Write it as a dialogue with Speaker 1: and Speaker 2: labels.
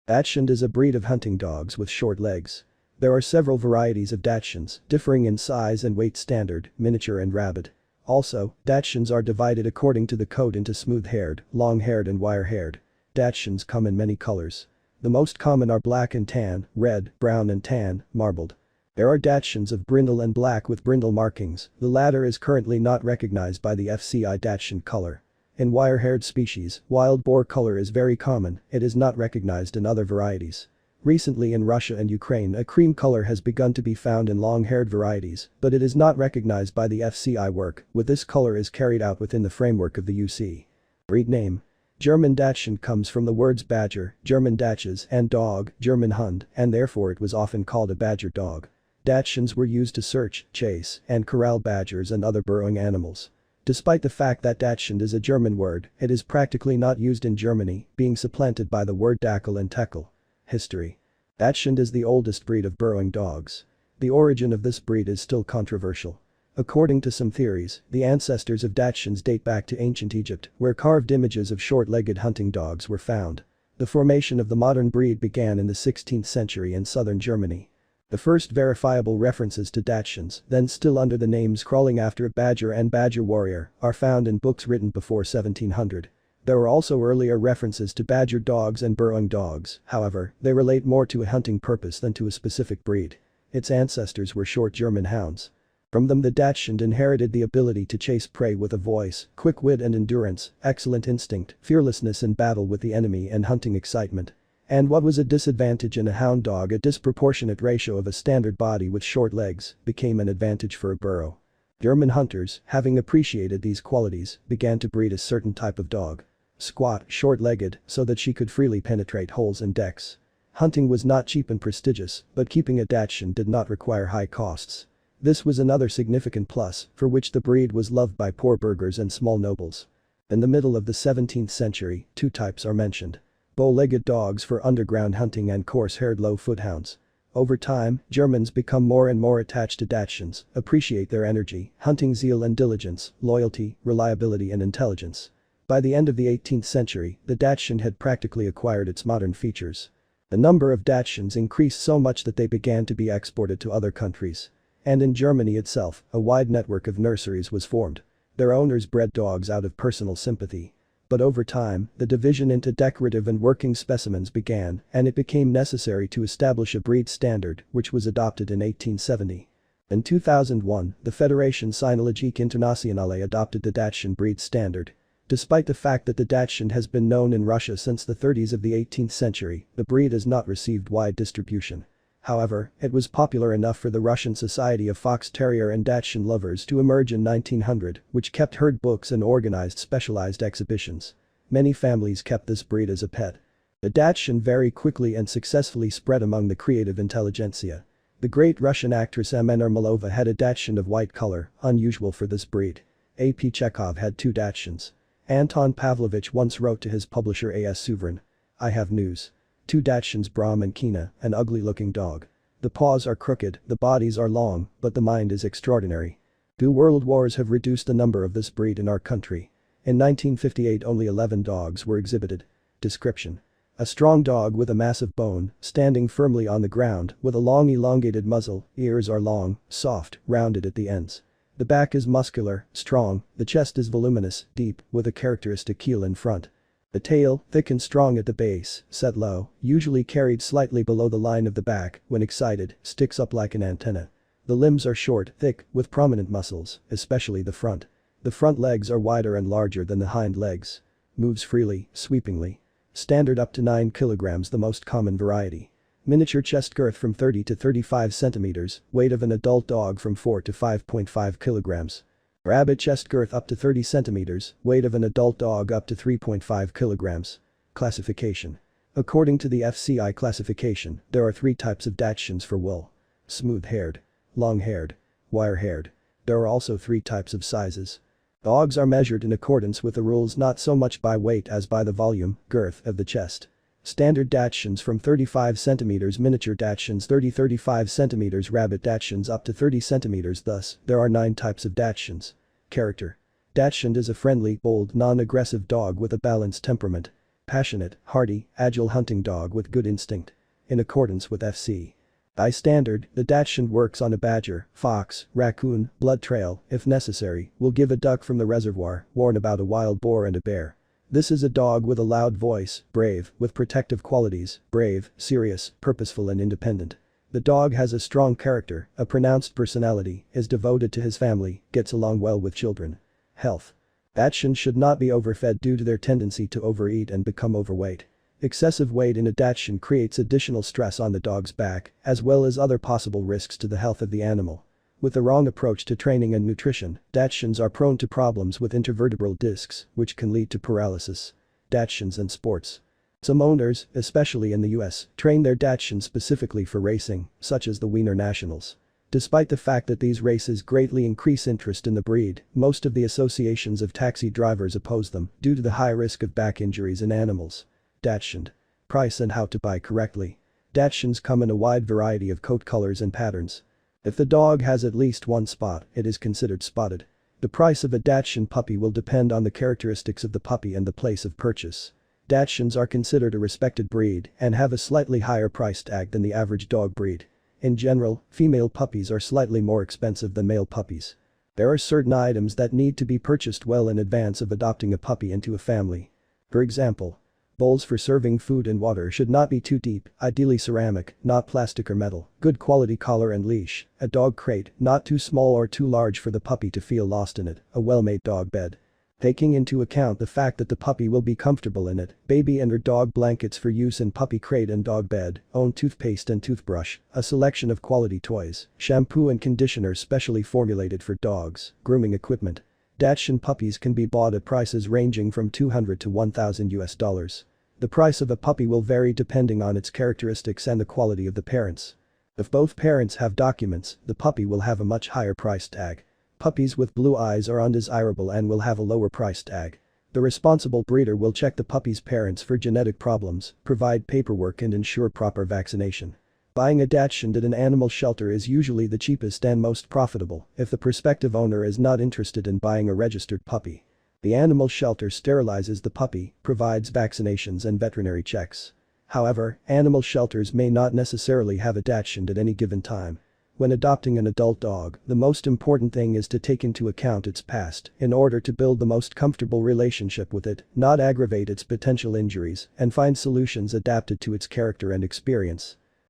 Speaker 1: Dachshund is a breed of hunting dogs with short legs. There are several varieties of Dachshunds, differing in size and weight: standard, miniature and rabid. Also, Dachshunds are divided according to the coat into smooth-haired, long-haired and wire-haired. Dachshunds come in many colors. The most common are black and tan, red, brown and tan, marbled. There are Dachshunds of brindle and black with brindle markings, the latter is currently not recognized by the FCI Dachshund color. In wire-haired species, wild boar color is very common, it is not recognized in other varieties. Recently in Russia and Ukraine a cream color has begun to be found in long-haired varieties, but it is not recognized by the FCI work, with this color is carried out within the framework of the UC. Breed name. German Dachshund comes from the words badger, German Dachs, and dog, German Hund, and therefore it was often called a badger dog. Dachshunds were used to search, chase, and corral badgers and other burrowing animals. Despite the fact that Dachshund is a German word, it is practically not used in Germany, being supplanted by the word Dackel and Teckel. History. Dachshund is the oldest breed of burrowing dogs. The origin of this breed is still controversial. According to some theories, the ancestors of Dachshunds date back to ancient Egypt, where carved images of short-legged hunting dogs were found. The formation of the modern breed began in the 16th century in southern Germany. The first verifiable references to Dachshunds, then still under the names Crawling After a Badger and Badger Warrior, are found in books written before 1700. There were also earlier references to badger dogs and burrowing dogs, however, they relate more to a hunting purpose than to a specific breed. Its ancestors were short German hounds. From them the Dachshund inherited the ability to chase prey with a voice, quick wit and endurance, excellent instinct, fearlessness in battle with the enemy and hunting excitement. And what was a disadvantage in a hound dog, a disproportionate ratio of a standard body with short legs, became an advantage for a burrow. German hunters, having appreciated these qualities, began to breed a certain type of dog. Squat, short-legged, so that she could freely penetrate holes in decks. Hunting was not cheap and prestigious, but keeping a Dachshund did not require high costs. This was another significant plus, for which the breed was loved by poor burghers and small nobles. In the middle of the 17th century, two types are mentioned. Bow-legged dogs for underground hunting and coarse-haired low-foot hounds. Over time, Germans become more and more attached to Dachshunds, appreciate their energy, hunting zeal and diligence, loyalty, reliability and intelligence. By the end of the 18th century, the Dachshund had practically acquired its modern features. The number of Dachshunds increased so much that they began to be exported to other countries. And in Germany itself, a wide network of nurseries was formed. Their owners bred dogs out of personal sympathy. But over time, the division into decorative and working specimens began, and it became necessary to establish a breed standard, which was adopted in 1870. In 2001, the Fédération Cynologique Internationale adopted the Dachshund breed standard. Despite the fact that the Dachshund has been known in Russia since the 30s of the 18th century, the breed has not received wide distribution. However, it was popular enough for the Russian Society of Fox Terrier and Dachshund Lovers to emerge in 1900, which kept herd books and organized specialized exhibitions. Many families kept this breed as a pet. The Dachshund very quickly and successfully spread among the creative intelligentsia. The great Russian actress Emma Ermolova had a Dachshund of white color, unusual for this breed. A.P. Chekhov had two Dachshunds. Anton Pavlovich once wrote to his publisher A.S. Souverain, "I have news. Two Dachshunds, Brahm and Kina, an ugly-looking dog. The paws are crooked, the bodies are long, but the mind is extraordinary. 2 world wars have reduced the number of this breed in our country. In 1958 only 11 dogs were exhibited." Description. A strong dog with a massive bone, standing firmly on the ground, with a long elongated muzzle, ears are long, soft, rounded at the ends. The back is muscular, strong, the chest is voluminous, deep, with a characteristic keel in front. The tail, thick and strong at the base, set low, usually carried slightly below the line of the back, when excited, sticks up like an antenna. The limbs are short, thick, with prominent muscles, especially the front. The front legs are wider and larger than the hind legs. Moves freely, sweepingly. Standard up to 9 kilograms, the most common variety. Miniature chest girth from 30 to 35 centimeters, weight of an adult dog from 4 to 5.5 kilograms. Rabbit chest girth up to 30 centimeters, weight of an adult dog up to 3.5 kilograms. Classification. According to the FCI classification, there are 3 types of Dachshunds for wool. Smooth-haired, long-haired, wire-haired. There are also 3 types of sizes. Dogs are measured in accordance with the rules not so much by weight as by the volume, girth of the chest. Standard Dachshunds from 35 cm, miniature Dachshunds 30-35 cm, rabbit Dachshunds up to 30 cm. Thus, there are 9 types of Dachshunds. Character. Dachshund is a friendly, bold, non-aggressive dog with a balanced temperament. Passionate, hardy, agile hunting dog with good instinct. In accordance with F.C.I. standard, the Dachshund works on a badger, fox, raccoon, blood trail, if necessary, will give a duck from the reservoir, warn about a wild boar and a bear. This is a dog with a loud voice, brave, with protective qualities, brave, serious, purposeful and independent. The dog has a strong character, a pronounced personality, is devoted to his family, gets along well with children. Health. Dachshunds should not be overfed due to their tendency to overeat and become overweight. Excessive weight in a Dachshund creates additional stress on the dog's back, as well as other possible risks to the health of the animal. With the wrong approach to training and nutrition, Dachshunds are prone to problems with intervertebral discs, which can lead to paralysis. Dachshunds and sports. Some owners, especially in the US, train their Dachshunds specifically for racing, such as the Wiener Nationals. Despite the fact that these races greatly increase interest in the breed, most of the associations of taxi drivers oppose them due to the high risk of back injuries in animals. Dachshund. Price and how to buy correctly. Dachshunds come in a wide variety of coat colors and patterns. If the dog has at least one spot, it is considered spotted. The price of a Dachshund puppy will depend on the characteristics of the puppy and the place of purchase. Dachshunds are considered a respected breed and have a slightly higher price tag than the average dog breed. In general, female puppies are slightly more expensive than male puppies. There are certain items that need to be purchased well in advance of adopting a puppy into a family. For example, bowls for serving food and water should not be too deep, ideally ceramic, not plastic or metal, good quality collar and leash, a dog crate, not too small or too large for the puppy to feel lost in it, a well-made dog bed. Taking into account the fact that the puppy will be comfortable in it, baby and or dog blankets for use in puppy crate and dog bed, own toothpaste and toothbrush, a selection of quality toys, shampoo and conditioner specially formulated for dogs, grooming equipment. Dachshund puppies can be bought at prices ranging from $200 to $1,000. The price of a puppy will vary depending on its characteristics and the quality of the parents. If both parents have documents, the puppy will have a much higher price tag. Puppies with blue eyes are undesirable and will have a lower price tag. The responsible breeder will check the puppy's parents for genetic problems, provide paperwork and ensure proper vaccination. Buying a Dachshund at an animal shelter is usually the cheapest and most profitable if the prospective owner is not interested in buying a registered puppy. The animal shelter sterilizes the puppy, provides vaccinations and veterinary checks. However, animal shelters may not necessarily have a Dachshund at any given time. When adopting an adult dog, the most important thing is to take into account its past in order to build the most comfortable relationship with it, not aggravate its potential injuries, and find solutions adapted to its character and experience.